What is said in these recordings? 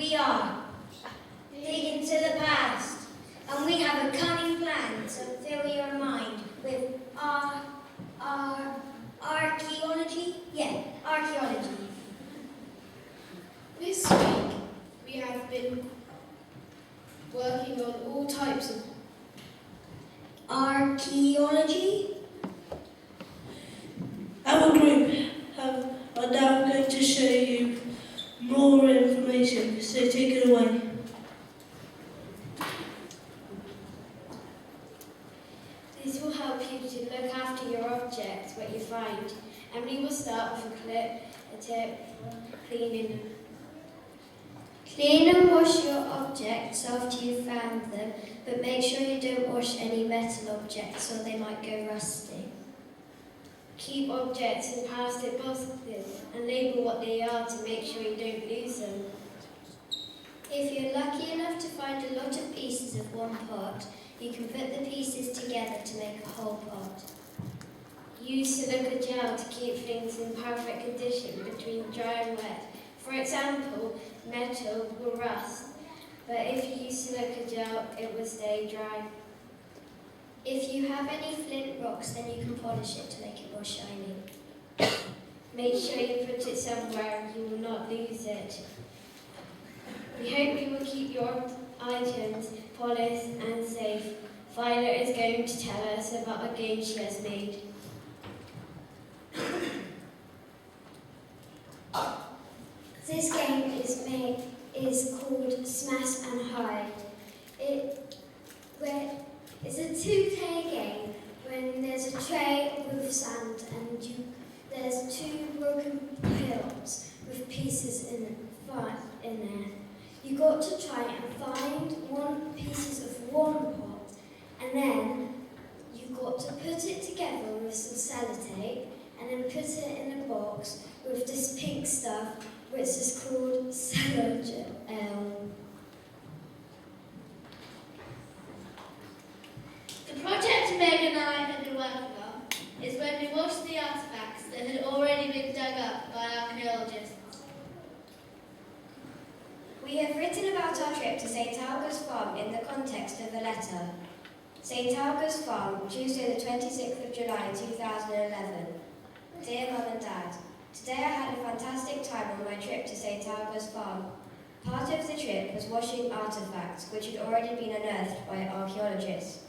we are. Dig into the past, and we have a cunning plan to fill your mind with archaeology. Yeah, archaeology. This week we have been working on all types of archaeology. Our group are now going to show you more information, so take it away. This will help you to look after your objects, what you find, and we will start with a tip cleaning. Clean and wash your objects after you've found them, but make sure you don't wash any metal objects or they might go rusty. Keep objects in plastic boxes and label what they are to make sure you don't lose them. If you're lucky enough to find a lot of pieces of one pot, you can put the pieces together to make a whole pot. Use silica gel to keep things in perfect condition between dry and wet. For example, metal will rust, but if you use silica gel, it will stay dry. If you have any flint rocks, then you can polish it to make it more shiny. Make sure you put it somewhere you will not lose it. We hope you will keep your items polished and safe. Violet is going to tell us about a game she has made. This game is called Smash and Hide. It's a two-player game when there's a tray with sand and there's two broken pillars with pieces in there. You got to try and find pieces of one pot, and then you got to put it together with some sellotape and then put it in a box with this pink stuff which is called cellotape. The project Meg and I have been working on is when we washed the artefacts that had already been dug up by archaeologists. We have written about our trip to St. Alga's Farm in the context of a letter. St. Alga's Farm, Tuesday the 26th of July 2011. Dear Mum and Dad, today I had a fantastic time on my trip to St. Alga's Farm. Part of the trip was washing artefacts which had already been unearthed by archaeologists.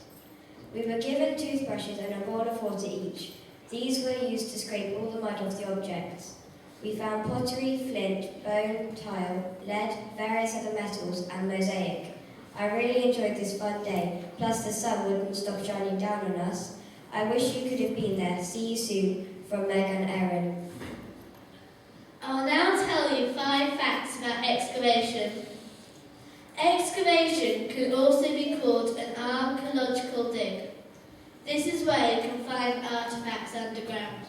We were given toothbrushes and a bowl of water each. These were used to scrape all the mud off the objects. We found pottery, flint, bone, tile, lead, various other metals and mosaic. I really enjoyed this fun day, plus the sun wouldn't stop shining down on us. I wish you could have been there. See you soon, from Meg and Erin. I'll now tell you 5 facts about excavation. Excavation could also be called an archaeological dig. This is where you can find artefacts underground.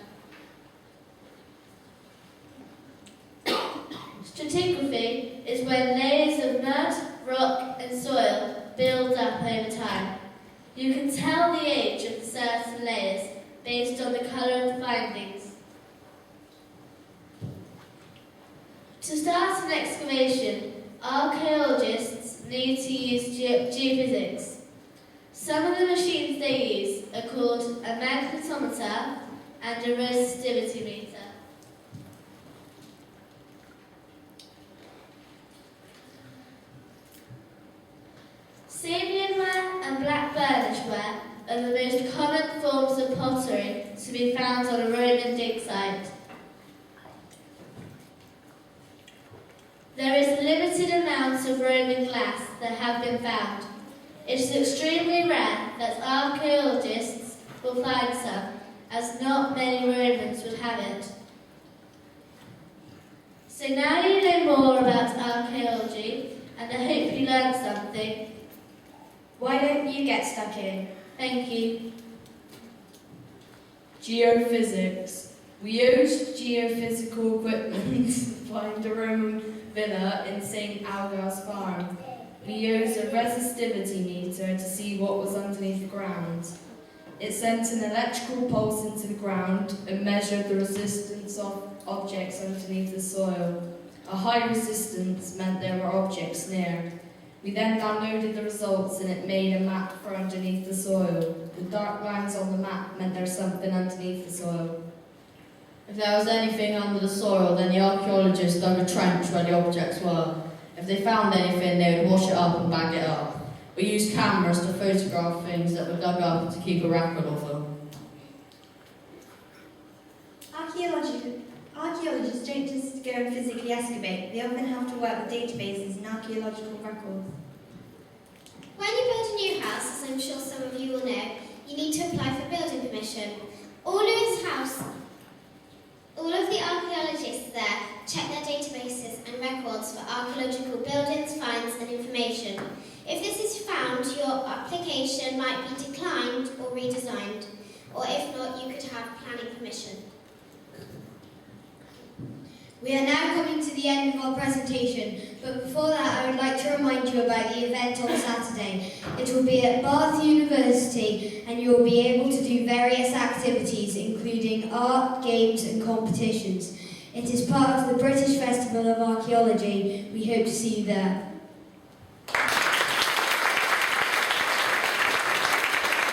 Stratigraphy is when layers of mud, rock and soil build up over time. You can tell the age of certain layers based on the colour of the findings. To start an excavation, archaeologists need to use geophysics. Some of the machines they use are called a magnetometer and a resistivity meter. Samian ware and black burnish ware are the most common forms of pottery to be found on a Roman dig site. There is limited amounts of Roman glass that have been found. It is extremely rare that archaeologists will find some, as not many Romans would have it. So now you know more about archaeology, and I hope you learned something. Why don't you get stuck in? Thank you. Geophysics. We used geophysical equipment to find a Roman villa in St. Alga's Farm. We used a resistivity meter to see what was underneath the ground. It sent an electrical pulse into the ground and measured the resistance of objects underneath the soil. A high resistance meant there were objects near. We then downloaded the results and it made a map for underneath the soil. The dark lines on the map meant there's something underneath the soil. If there was anything under the soil, then the archaeologists dug a trench where the objects were. If they found anything, they would wash it up and bag it up. We used cameras to photograph things that were dug up and to keep a record of them. Archaeologists don't just go and physically excavate, they often have to work with databases and archaeological records. When you build a new house, as I'm sure some of you will know, you need to apply for building permission. All of the archaeologists there check their databases and records for archaeological buildings, finds and information. If this is found, your application might be declined or redesigned, or if not, you could have planning permission. We are now coming to the end of our presentation, but before that I would like to remind you about the event on Saturday. It will be at Bath University and you will be able to do various activities including art, games and competitions. It is part of the British Festival of Archaeology. We hope to see you there.